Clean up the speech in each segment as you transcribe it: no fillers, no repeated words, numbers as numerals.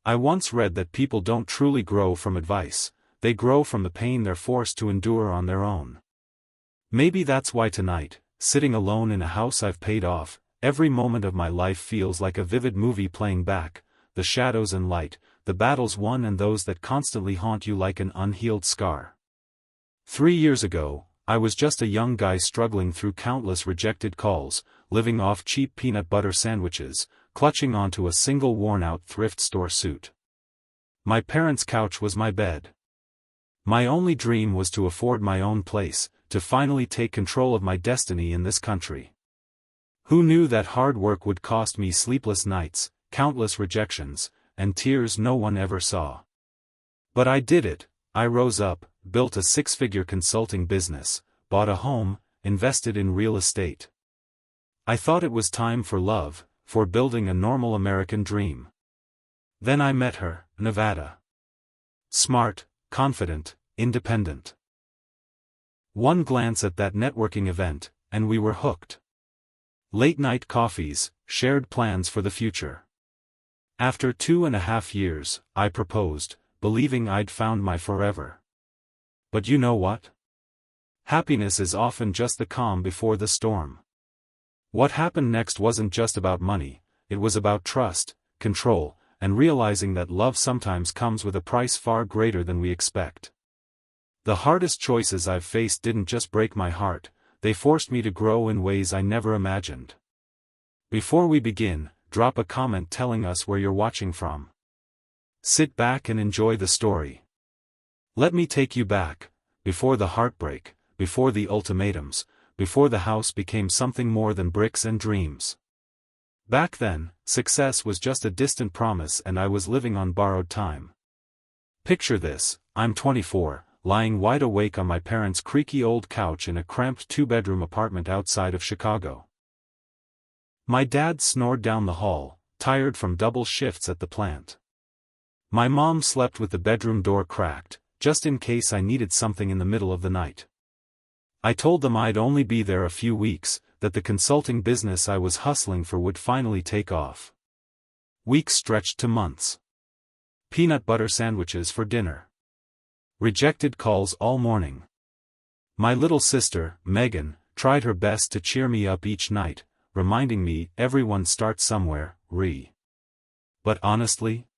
I once read that people don't truly grow from advice, they grow from the pain they're forced to endure on their own. Maybe that's why tonight, sitting alone in a house I've paid off, every moment of my life feels like a vivid movie playing back, the shadows and light, the battles won and those that constantly haunt you like an unhealed scar. 3 years ago, I was just a young guy struggling through countless rejected calls, living off cheap peanut butter sandwiches, clutching onto a single worn-out thrift store suit. My parents' couch was my bed. My only dream was to afford my own place, to finally take control of my destiny in this country. Who knew that hard work would cost me sleepless nights, countless rejections, and tears no one ever saw? But I did it. I rose up, built a 6-figure consulting business, bought a home, invested in real estate. I thought it was time for love, for building a normal American dream. Then I met her, Nevada. Smart, confident, independent. One glance at that networking event, and we were hooked. Late-night coffees, shared plans for the future. After 2.5 years, I proposed, believing I'd found my forever. But you know what? Happiness is often just the calm before the storm. What happened next wasn't just about money, it was about trust, control, and realizing that love sometimes comes with a price far greater than we expect. The hardest choices I've faced didn't just break my heart, they forced me to grow in ways I never imagined. Before we begin, drop a comment telling us where you're watching from. Sit back and enjoy the story. Let me take you back, before the heartbreak, before the ultimatums, before the house became something more than bricks and dreams. Back then, success was just a distant promise and I was living on borrowed time. Picture this, I'm 24, lying wide awake on my parents' creaky old couch in a cramped 2-bedroom apartment outside of Chicago. My dad snored down the hall, tired from double shifts at the plant. My mom slept with the bedroom door cracked, just in case I needed something in the middle of the night. I told them I'd only be there a few weeks, that the consulting business I was hustling for would finally take off. Weeks stretched to months. Peanut butter sandwiches for dinner. Rejected calls all morning. My little sister, Megan, tried her best to cheer me up each night, reminding me everyone starts somewhere, But honestly,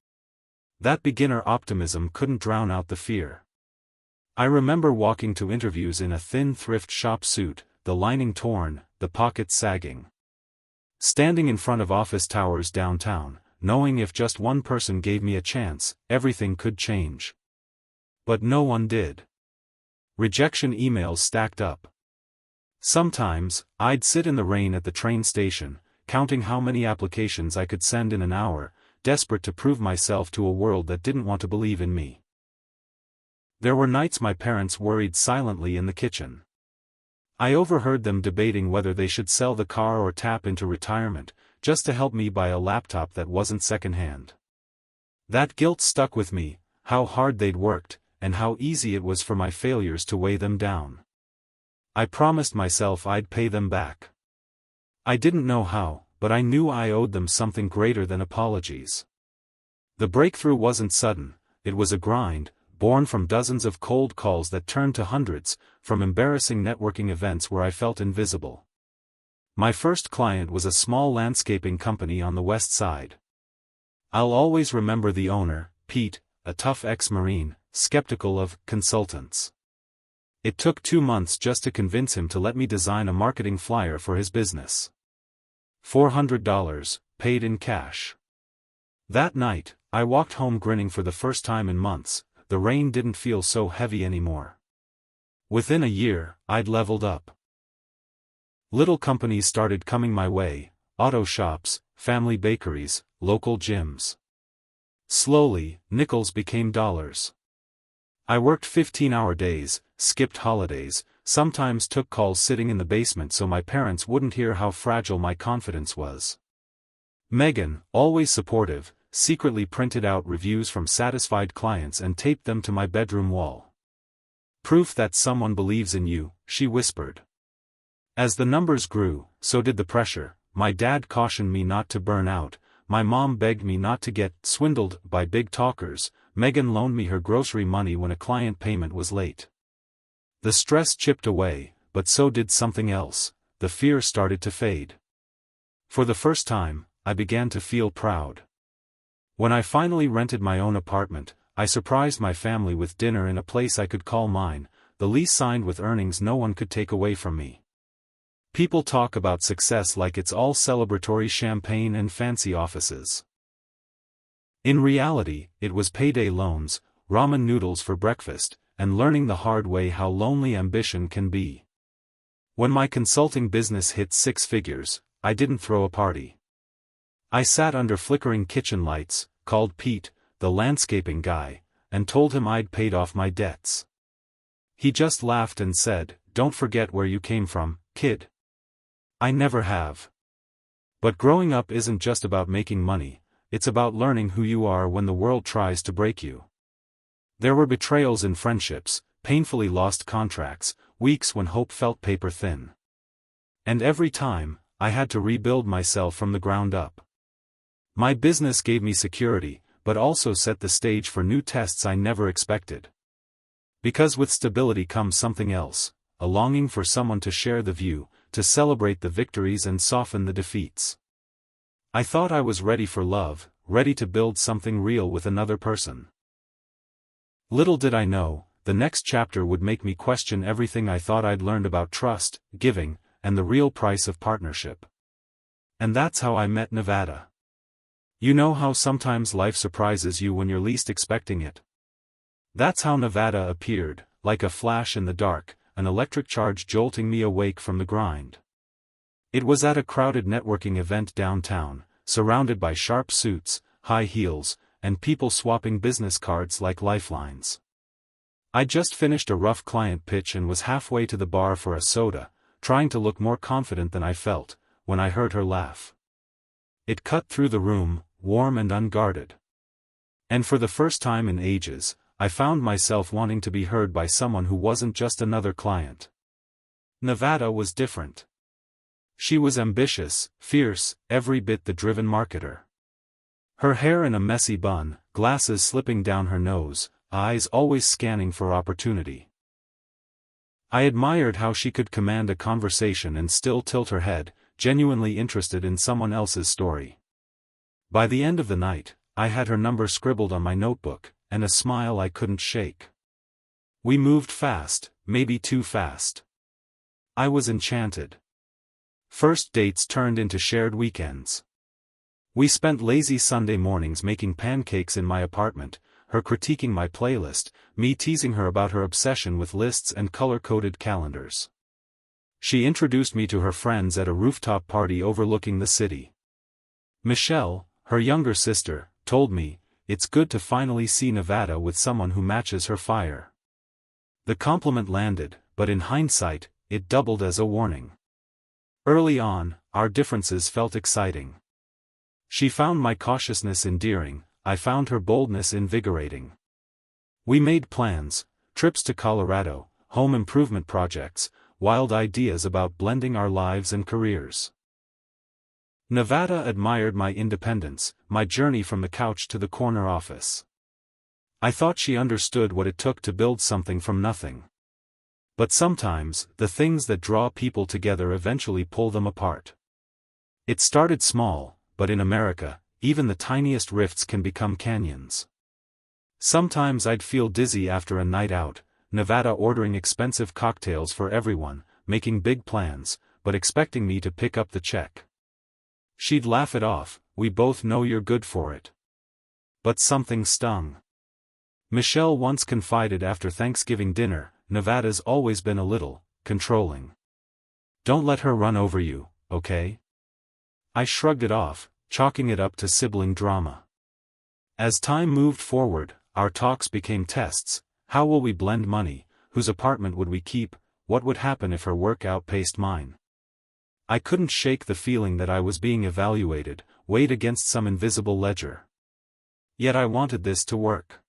that beginner optimism couldn't drown out the fear. I remember walking to interviews in a thin thrift shop suit, the lining torn, the pockets sagging. Standing in front of office towers downtown, knowing if just one person gave me a chance, everything could change. But no one did. Rejection emails stacked up. Sometimes, I'd sit in the rain at the train station, counting how many applications I could send in an hour, desperate to prove myself to a world that didn't want to believe in me. There were nights my parents worried silently in the kitchen. I overheard them debating whether they should sell the car or tap into retirement, just to help me buy a laptop that wasn't secondhand. That guilt stuck with me, how hard they'd worked, and how easy it was for my failures to weigh them down. I promised myself I'd pay them back. I didn't know how, but I knew I owed them something greater than apologies. The breakthrough wasn't sudden, it was a grind, born from dozens of cold calls that turned to hundreds, from embarrassing networking events where I felt invisible. My first client was a small landscaping company on the West Side. I'll always remember the owner, Pete, a tough ex-Marine, skeptical of consultants. It took 2 months just to convince him to let me design a marketing flyer for his business. $400, paid in cash. That night, I walked home grinning for the first time in months. The rain didn't feel so heavy anymore. Within a year, I'd leveled up. Little companies started coming my way, auto shops, family bakeries, local gyms. Slowly, nickels became dollars. I worked 15-hour days, skipped holidays, sometimes took calls sitting in the basement so my parents wouldn't hear how fragile my confidence was. Megan, always supportive, secretly printed out reviews from satisfied clients and taped them to my bedroom wall. "Proof that someone believes in you," she whispered. As the numbers grew, so did the pressure. My dad cautioned me not to burn out, my mom begged me not to get swindled by big talkers. Megan loaned me her grocery money when a client payment was late. The stress chipped away, but so did something else. The fear started to fade. For the first time, I began to feel proud. When I finally rented my own apartment, I surprised my family with dinner in a place I could call mine, the lease signed with earnings no one could take away from me. People talk about success like it's all celebratory champagne and fancy offices. In reality, it was payday loans, ramen noodles for breakfast, and learning the hard way how lonely ambition can be. When my consulting business hit 6 figures, I didn't throw a party. I sat under flickering kitchen lights, called Pete, the landscaping guy, and told him I'd paid off my debts. He just laughed and said, "Don't forget where you came from, kid." I never have. But growing up isn't just about making money, it's about learning who you are when the world tries to break you. There were betrayals in friendships, painfully lost contracts, weeks when hope felt paper thin. And every time, I had to rebuild myself from the ground up. My business gave me security, but also set the stage for new tests I never expected. Because with stability comes something else, a longing for someone to share the view, to celebrate the victories and soften the defeats. I thought I was ready for love, ready to build something real with another person. Little did I know, the next chapter would make me question everything I thought I'd learned about trust, giving, and the real price of partnership. And that's how I met Nevada. You know how sometimes life surprises you when you're least expecting it? That's how Nevada appeared, like a flash in the dark, an electric charge jolting me awake from the grind. It was at a crowded networking event downtown, surrounded by sharp suits, high heels, and people swapping business cards like lifelines. I'd just finished a rough client pitch and was halfway to the bar for a soda, trying to look more confident than I felt, when I heard her laugh. It cut through the room, warm and unguarded. And for the first time in ages, I found myself wanting to be heard by someone who wasn't just another client. Nevada was different. She was ambitious, fierce, every bit the driven marketer. Her hair in a messy bun, glasses slipping down her nose, eyes always scanning for opportunity. I admired how she could command a conversation and still tilt her head, genuinely interested in someone else's story. By the end of the night, I had her number scribbled on my notebook, and a smile I couldn't shake. We moved fast, maybe too fast. I was enchanted. First dates turned into shared weekends. We spent lazy Sunday mornings making pancakes in my apartment, her critiquing my playlist, me teasing her about her obsession with lists and color-coded calendars. She introduced me to her friends at a rooftop party overlooking the city. Michelle, her younger sister, told me, "It's good to finally see Nevada with someone who matches her fire." The compliment landed, but in hindsight, it doubled as a warning. Early on, our differences felt exciting. She found my cautiousness endearing, I found her boldness invigorating. We made plans, trips to Colorado, home improvement projects, wild ideas about blending our lives and careers. Nevada admired my independence, my journey from the couch to the corner office. I thought she understood what it took to build something from nothing. But sometimes, the things that draw people together eventually pull them apart. It started small, but in America, even the tiniest rifts can become canyons. Sometimes I'd feel dizzy after a night out, Nevada ordering expensive cocktails for everyone, making big plans, but expecting me to pick up the check. She'd laugh it off, "We both know you're good for it." But something stung. Michelle once confided after Thanksgiving dinner, "Nevada's always been a little controlling. Don't let her run over you, okay?" I shrugged it off, chalking it up to sibling drama. As time moved forward, our talks became tests. How will we blend money? Whose apartment would we keep? What would happen if her work outpaced mine? I couldn't shake the feeling that I was being evaluated, weighed against some invisible ledger. Yet I wanted this to work.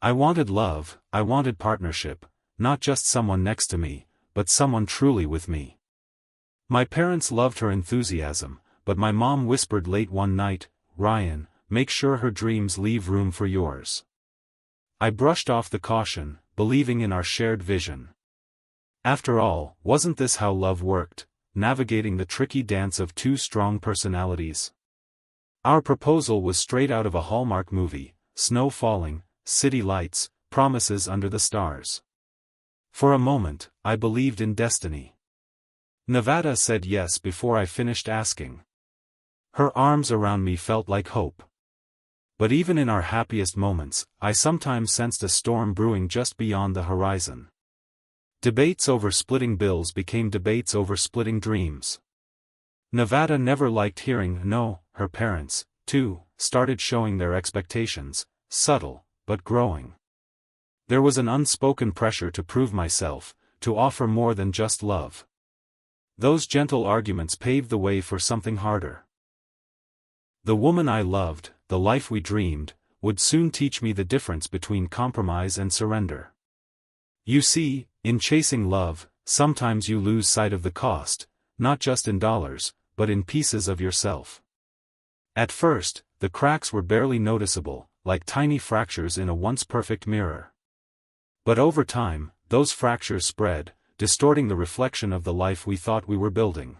I wanted love, I wanted partnership, not just someone next to me, but someone truly with me. My parents loved her enthusiasm, but my mom whispered late one night, "Ryan, make sure her dreams leave room for yours." I brushed off the caution, believing in our shared vision. After all, wasn't this how love worked, navigating the tricky dance of two strong personalities? Our proposal was straight out of a Hallmark movie: snow falling, city lights, promises under the stars. For a moment, I believed in destiny. Nevada said yes before I finished asking. Her arms around me felt like hope. But even in our happiest moments, I sometimes sensed a storm brewing just beyond the horizon. Debates over splitting bills became debates over splitting dreams. Nevada never liked hearing no. Her parents, too, started showing their expectations, subtle, but growing. There was an unspoken pressure to prove myself, to offer more than just love. Those gentle arguments paved the way for something harder. The woman I loved, the life we dreamed, would soon teach me the difference between compromise and surrender. You see, in chasing love, sometimes you lose sight of the cost, not just in dollars, but in pieces of yourself. At first, the cracks were barely noticeable, like tiny fractures in a once perfect mirror. But over time, those fractures spread, distorting the reflection of the life we thought we were building.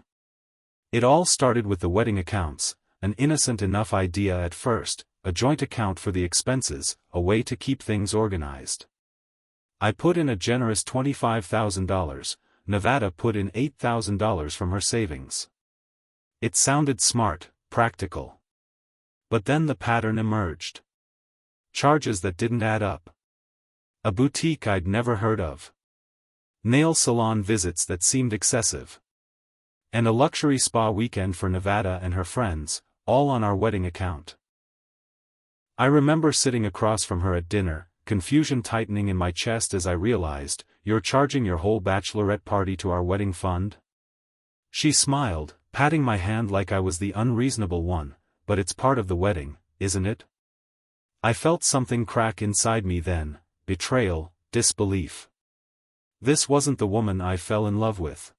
It all started with the wedding accounts, an innocent enough idea at first, a joint account for the expenses, a way to keep things organized. I put in a generous $25,000, Nevada put in $8,000 from her savings. It sounded smart, practical. But then the pattern emerged. Charges that didn't add up. A boutique I'd never heard of. Nail salon visits that seemed excessive. And a luxury spa weekend for Nevada and her friends, all on our wedding account. I remember sitting across from her at dinner, confusion tightening in my chest as I realized, "You're charging your whole bachelorette party to our wedding fund?" She smiled, patting my hand like I was the unreasonable one, "But it's part of the wedding, isn't it?" I felt something crack inside me then, betrayal, disbelief. This wasn't the woman I fell in love with.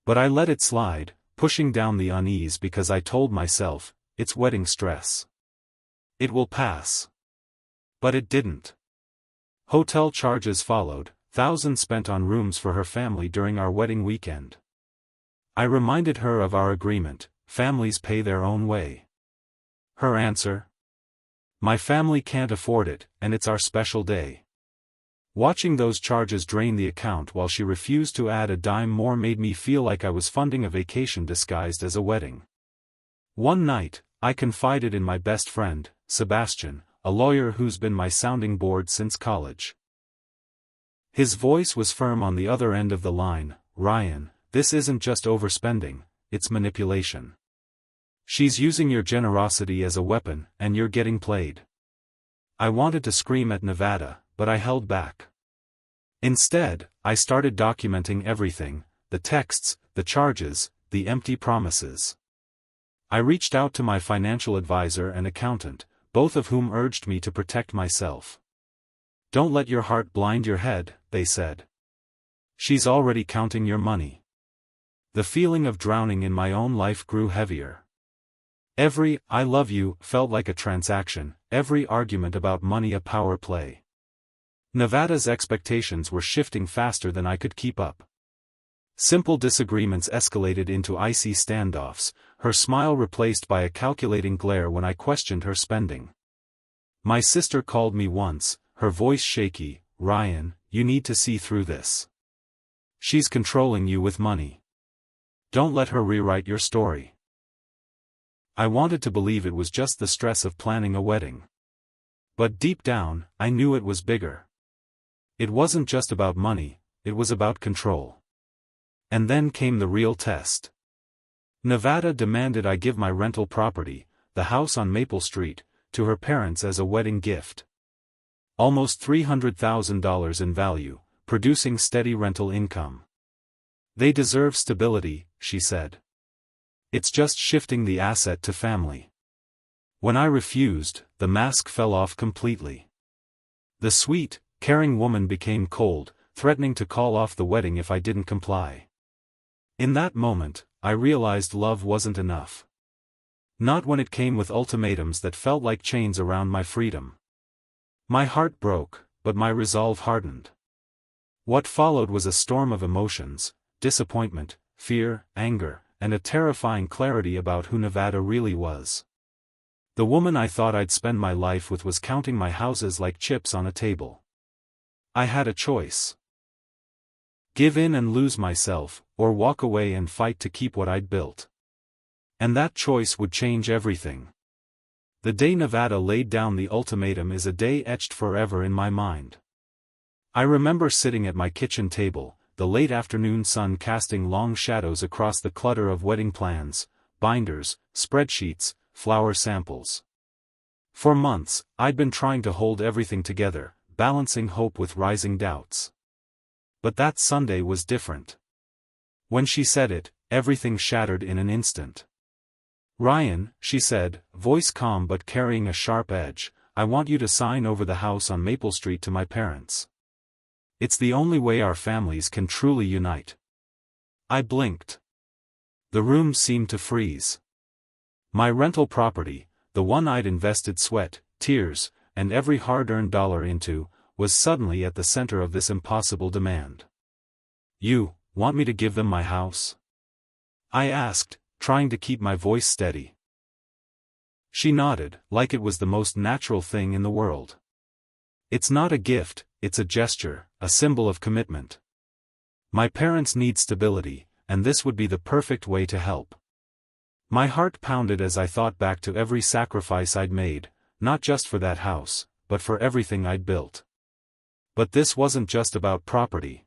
But I let it slide, pushing down the unease because I told myself, it's wedding stress. It will pass. But it didn't. Hotel charges followed, thousands spent on rooms for her family during our wedding weekend. I reminded her of our agreement: families pay their own way. Her answer? "My family can't afford it, and it's our special day." Watching those charges drain the account while she refused to add a dime more made me feel like I was funding a vacation disguised as a wedding. One night, I confided in my best friend, Sebastian, a lawyer who's been my sounding board since college. His voice was firm on the other end of the line: "Ryan, this isn't just overspending, it's manipulation. She's using your generosity as a weapon, and you're getting played." I wanted to scream at Nevada, but I held back. Instead, I started documenting everything: the texts, the charges, the empty promises. I reached out to my financial advisor and accountant, both of whom urged me to protect myself. "Don't let your heart blind your head," they said. "She's already counting your money." The feeling of drowning in my own life grew heavier. Every "I love you" felt like a transaction, every argument about money a power play. Nevada's expectations were shifting faster than I could keep up. Simple disagreements escalated into icy standoffs, her smile replaced by a calculating glare when I questioned her spending. My sister called me once, her voice shaky: "Ryan, you need to see through this. She's controlling you with money. Don't let her rewrite your story." I wanted to believe it was just the stress of planning a wedding. But deep down, I knew it was bigger. It wasn't just about money, it was about control. And then came the real test. Nevada demanded I give my rental property, the house on Maple Street, to her parents as a wedding gift. Almost $300,000 in value, producing steady rental income. "They deserve stability," she said. "It's just shifting the asset to family." When I refused, the mask fell off completely. The sweet, caring woman became cold, threatening to call off the wedding if I didn't comply. In that moment, I realized love wasn't enough. Not when it came with ultimatums that felt like chains around my freedom. My heart broke, but my resolve hardened. What followed was a storm of emotions: disappointment, fear, anger, and a terrifying clarity about who Nevada really was. The woman I thought I'd spend my life with was counting my houses like chips on a table. I had a choice. Give in and lose myself, or walk away and fight to keep what I'd built. And that choice would change everything. The day Nevada laid down the ultimatum is a day etched forever in my mind. I remember sitting at my kitchen table, the late afternoon sun casting long shadows across the clutter of wedding plans, binders, spreadsheets, flower samples. For months, I'd been trying to hold everything together, balancing hope with rising doubts. But that Sunday was different. When she said it, everything shattered in an instant. "Ryan," she said, voice calm but carrying a sharp edge, "I want you to sign over the house on Maple Street to my parents. It's the only way our families can truly unite." I blinked. The room seemed to freeze. My rental property, the one I'd invested sweat, tears, and every hard-earned dollar into, was suddenly at the center of this impossible demand. "You want me to give them my house?" I asked, trying to keep my voice steady. She nodded, like it was the most natural thing in the world. "It's not a gift, it's a gesture, a symbol of commitment. My parents need stability, and this would be the perfect way to help." My heart pounded as I thought back to every sacrifice I'd made, not just for that house, but for everything I'd built. But this wasn't just about property.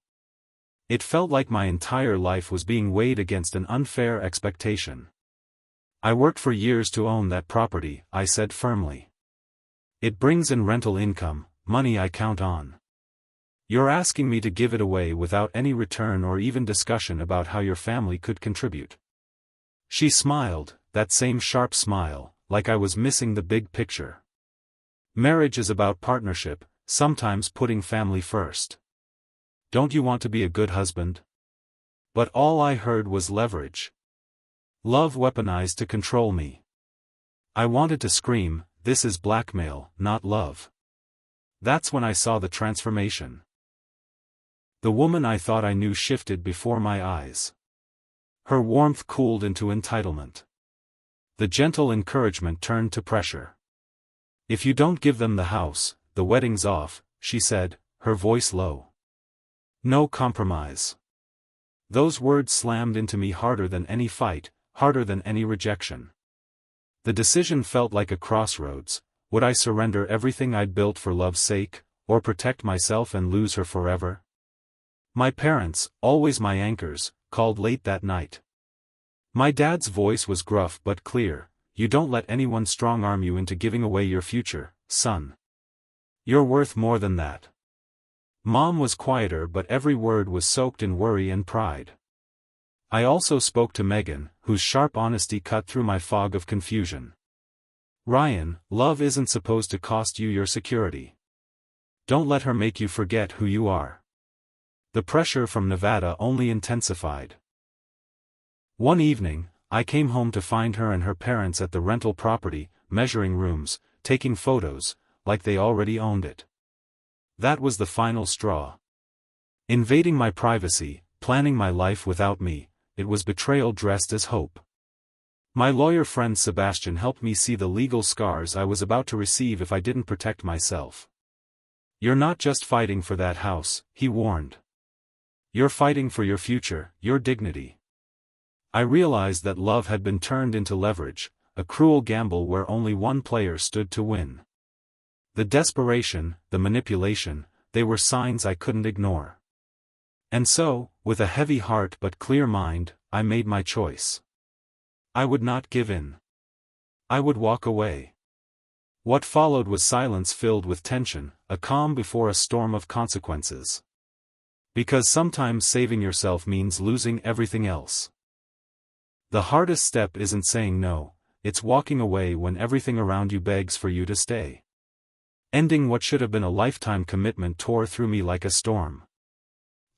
It felt like my entire life was being weighed against an unfair expectation. "I worked for years to own that property," I said firmly. "It brings in rental income, money I count on. You're asking me to give it away without any return or even discussion about how your family could contribute." She smiled, that same sharp smile, like I was missing the big picture. "Marriage is about partnership, sometimes putting family first. Don't you want to be a good husband?" But all I heard was leverage. Love weaponized to control me. I wanted to scream, "This is blackmail, not love." That's when I saw the transformation. The woman I thought I knew shifted before my eyes. Her warmth cooled into entitlement. The gentle encouragement turned to pressure. "If you don't give them the house, the wedding's off," she said, her voice low. "No compromise." Those words slammed into me harder than any fight, harder than any rejection. The decision felt like a crossroads. Would I surrender everything I'd built for love's sake, or protect myself and lose her forever? My parents, always my anchors, called late that night. My dad's voice was gruff but clear: "You don't let anyone strong-arm you into giving away your future, son. You're worth more than that." Mom was quieter, but every word was soaked in worry and pride. I also spoke to Megan, whose sharp honesty cut through my fog of confusion. "Ryan, love isn't supposed to cost you your security. Don't let her make you forget who you are." The pressure from Nevada only intensified. One evening, I came home to find her and her parents at the rental property, measuring rooms, taking photos, like they already owned it. That was the final straw. Invading my privacy, planning my life without me, it was betrayal dressed as hope. My lawyer friend Sebastian helped me see the legal scars I was about to receive if I didn't protect myself. "You're not just fighting for that house," he warned. "You're fighting for your future, your dignity." I realized that love had been turned into leverage, a cruel gamble where only one player stood to win. The desperation, the manipulation, they were signs I couldn't ignore. And so, with a heavy heart but clear mind, I made my choice. I would not give in. I would walk away. What followed was silence filled with tension, a calm before a storm of consequences. Because sometimes saving yourself means losing everything else. The hardest step isn't saying no, it's walking away when everything around you begs for you to stay. Ending what should have been a lifetime commitment tore through me like a storm.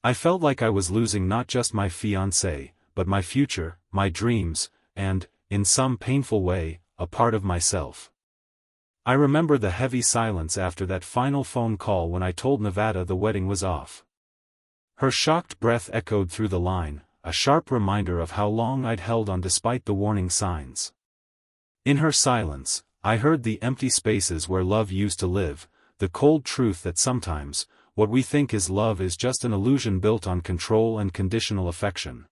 I felt like I was losing not just my fiancée, but my future, my dreams, and, in some painful way, a part of myself. I remember the heavy silence after that final phone call when I told Nevada the wedding was off. Her shocked breath echoed through the line, a sharp reminder of how long I'd held on despite the warning signs. In her silence, I heard the empty spaces where love used to live, the cold truth that sometimes, what we think is love is just an illusion built on control and conditional affection.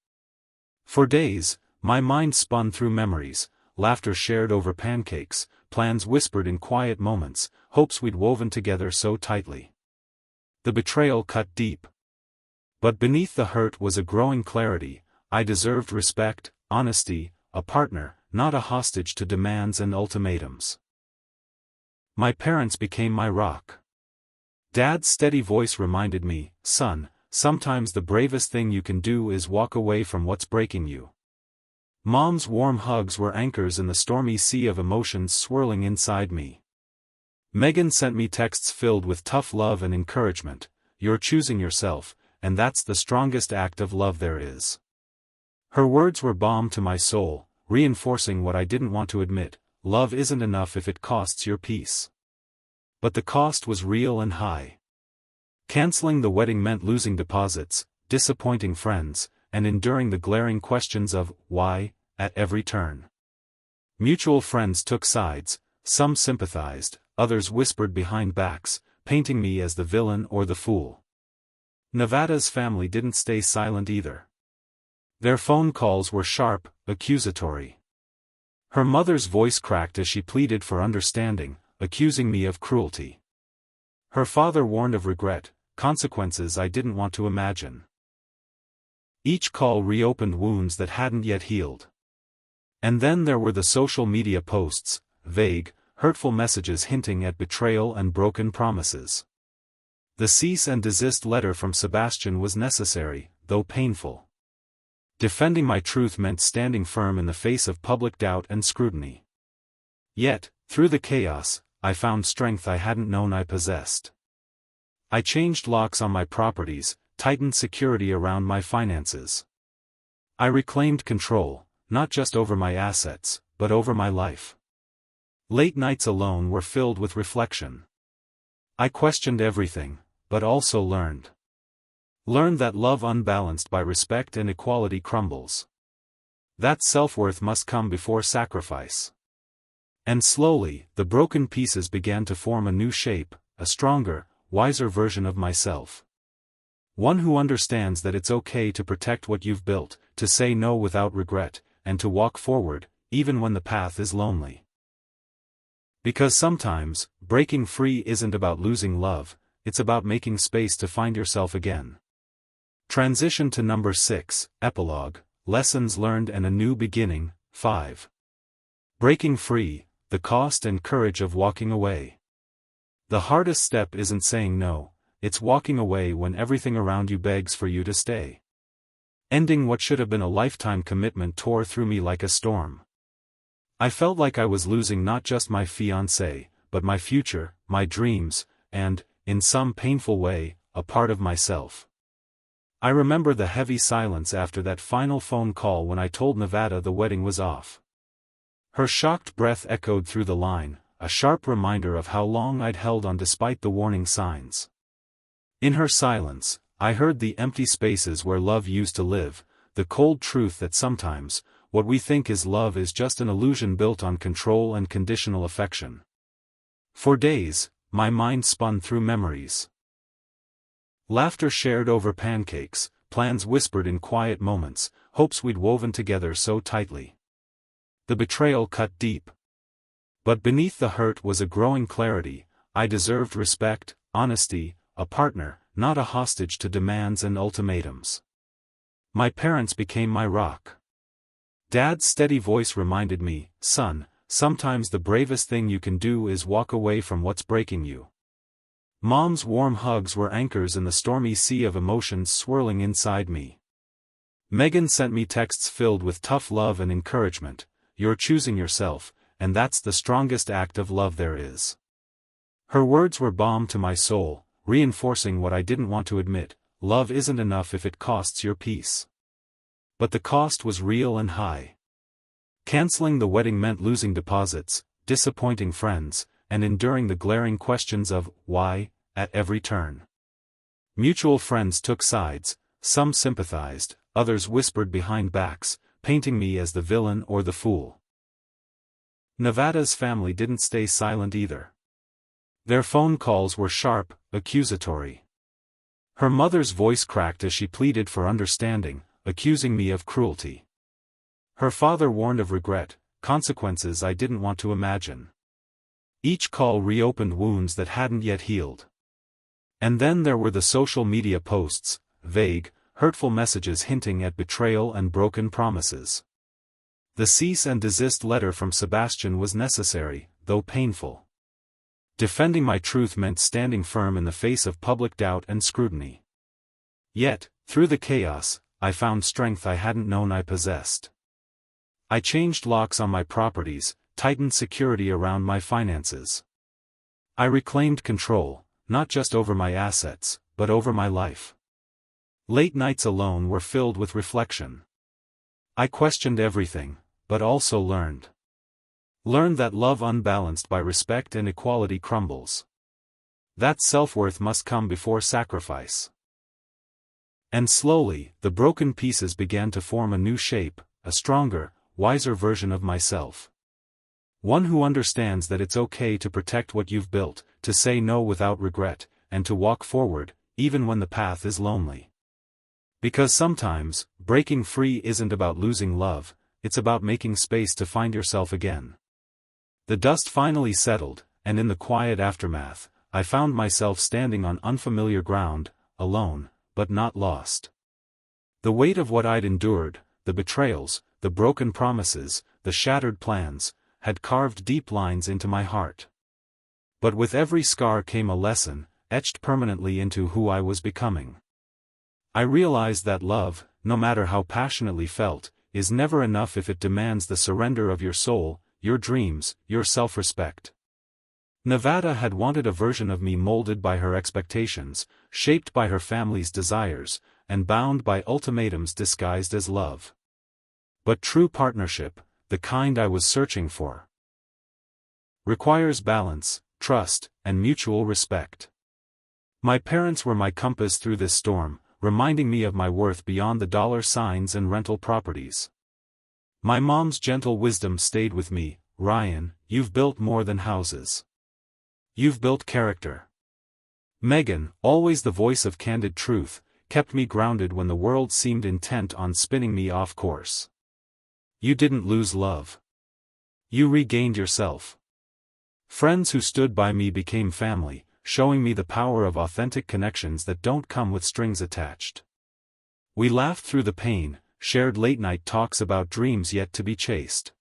For days, my mind spun through memories, laughter shared over pancakes, plans whispered in quiet moments, hopes we'd woven together so tightly. The betrayal cut deep. But beneath the hurt was a growing clarity. I deserved respect, honesty, a partner, not a hostage to demands and ultimatums. My parents became my rock. Dad's steady voice reminded me, "Son, sometimes the bravest thing you can do is walk away from what's breaking you." Mom's warm hugs were anchors in the stormy sea of emotions swirling inside me. Megan sent me texts filled with tough love and encouragement. "You're choosing yourself, and that's the strongest act of love there is." Her words were balm to my soul, reinforcing what I didn't want to admit: love isn't enough if it costs your peace. But the cost was real and high. Canceling the wedding meant losing deposits, disappointing friends, and enduring the glaring questions of why at every turn. Mutual friends took sides, some sympathized, others whispered behind backs, painting me as the villain or the fool. Nevada's family didn't stay silent either. Their phone calls were sharp, accusatory. Her mother's voice cracked as she pleaded for understanding, accusing me of cruelty. Her father warned of regret, consequences I didn't want to imagine. Each call reopened wounds that hadn't yet healed. And then there were the social media posts, vague, hurtful messages hinting at betrayal and broken promises. The cease and desist letter from Sebastian was necessary, though painful. Defending my truth meant standing firm in the face of public doubt and scrutiny. Yet, through the chaos, I found strength I hadn't known I possessed. I changed locks on my properties, tightened security around my finances. I reclaimed control, not just over my assets, but over my life. Late nights alone were filled with reflection. I questioned everything, but also learned. Learned that love unbalanced by respect and equality crumbles. That self-worth must come before sacrifice. And slowly, the broken pieces began to form a new shape, a stronger, wiser version of myself. One who understands that it's okay to protect what you've built, to say no without regret, and to walk forward, even when the path is lonely. Because sometimes, breaking free isn't about losing love, it's about making space to find yourself again. Transition to number 6, Epilogue, Lessons Learned and a New Beginning, 5. Breaking free, the cost and courage of walking away. The hardest step isn't saying no, it's walking away when everything around you begs for you to stay. Ending what should have been a lifetime commitment tore through me like a storm. I felt like I was losing not just my fiancée, but my future, my dreams, and, in some painful way, a part of myself. I remember the heavy silence after that final phone call when I told Nevada the wedding was off. Her shocked breath echoed through the line, a sharp reminder of how long I'd held on despite the warning signs. In her silence, I heard the empty spaces where love used to live, the cold truth that sometimes, what we think is love is just an illusion built on control and conditional affection. For days, my mind spun through memories. Laughter shared over pancakes, plans whispered in quiet moments, hopes we'd woven together so tightly. The betrayal cut deep. But beneath the hurt was a growing clarity. I deserved respect, honesty, a partner, not a hostage to demands and ultimatums. My parents became my rock. Dad's steady voice reminded me, "Son, sometimes the bravest thing you can do is walk away from what's breaking you." Mom's warm hugs were anchors in the stormy sea of emotions swirling inside me. Megan sent me texts filled with tough love and encouragement. "You're choosing yourself, and that's the strongest act of love there is." Her words were balm to my soul, reinforcing what I didn't want to admit: love isn't enough if it costs your peace. But the cost was real and high. Canceling the wedding meant losing deposits, disappointing friends, and enduring the glaring questions of why at every turn. Mutual friends took sides, some sympathized, others whispered behind backs, painting me as the villain or the fool. Nevada's family didn't stay silent either. Their phone calls were sharp, accusatory. Her mother's voice cracked as she pleaded for understanding, accusing me of cruelty. Her father warned of regret, consequences I didn't want to imagine. Each call reopened wounds that hadn't yet healed. And then there were the social media posts, vague, hurtful messages hinting at betrayal and broken promises. The cease and desist letter from Sebastian was necessary, though painful. Defending my truth meant standing firm in the face of public doubt and scrutiny. Yet, through the chaos, I found strength I hadn't known I possessed. I changed locks on my properties, tightened security around my finances. I reclaimed control, not just over my assets, but over my life. Late nights alone were filled with reflection. I questioned everything, but also learned. Learned that love unbalanced by respect and equality crumbles. That self-worth must come before sacrifice. And slowly, the broken pieces began to form a new shape, a stronger, wiser version of myself. One who understands that it's okay to protect what you've built, to say no without regret, and to walk forward, even when the path is lonely. Because sometimes, breaking free isn't about losing love, it's about making space to find yourself again. The dust finally settled, and in the quiet aftermath, I found myself standing on unfamiliar ground, alone, but not lost. The weight of what I'd endured, the betrayals, the broken promises, the shattered plans, had carved deep lines into my heart. But with every scar came a lesson, etched permanently into who I was becoming. I realized that love, no matter how passionately felt, is never enough if it demands the surrender of your soul, your dreams, your self-respect. Nevada had wanted a version of me molded by her expectations, shaped by her family's desires, and bound by ultimatums disguised as love. But true partnership, the kind I was searching for, requires balance, trust, and mutual respect. My parents were my compass through this storm, reminding me of my worth beyond the dollar signs and rental properties. My mom's gentle wisdom stayed with me. Ryan, you've built more than houses. You've built character. Megan, always the voice of candid truth, kept me grounded when the world seemed intent on spinning me off course. You didn't lose love. You regained yourself. Friends who stood by me became family, showing me the power of authentic connections that don't come with strings attached. We laughed through the pain, shared late-night talks about dreams yet to be chased.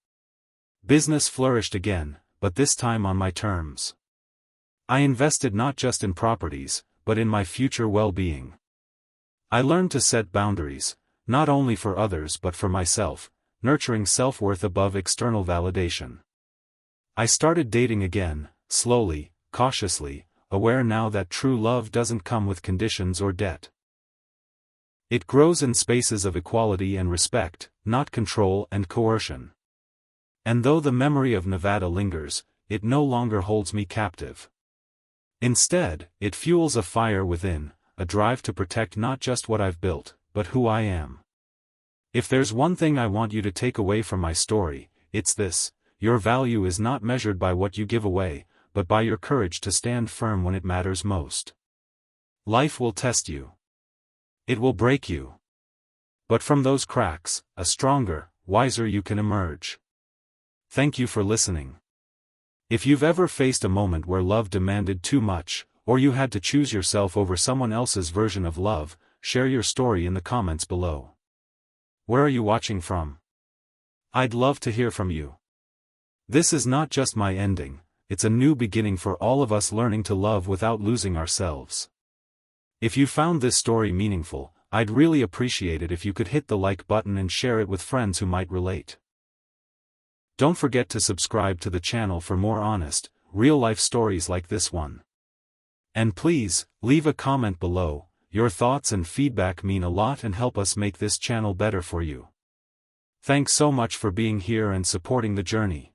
Business flourished again, but this time on my terms. I invested not just in properties, but in my future well-being. I learned to set boundaries, not only for others but for myself, nurturing self-worth above external validation. I started dating again, slowly, cautiously, aware now that true love doesn't come with conditions or debt. It grows in spaces of equality and respect, not control and coercion. And though the memory of Nevada lingers, it no longer holds me captive. Instead, it fuels a fire within, a drive to protect not just what I've built, but who I am. If there's one thing I want you to take away from my story, it's this: your value is not measured by what you give away, but by your courage to stand firm when it matters most. Life will test you. It will break you. But from those cracks, a stronger, wiser you can emerge. Thank you for listening. If you've ever faced a moment where love demanded too much, or you had to choose yourself over someone else's version of love, share your story in the comments below. Where are you watching from? I'd love to hear from you. This is not just my ending, it's a new beginning for all of us learning to love without losing ourselves. If you found this story meaningful, I'd really appreciate it if you could hit the like button and share it with friends who might relate. Don't forget to subscribe to the channel for more honest, real-life stories like this one. And please, leave a comment below. Your thoughts and feedback mean a lot and help us make this channel better for you. Thanks so much for being here and supporting the journey.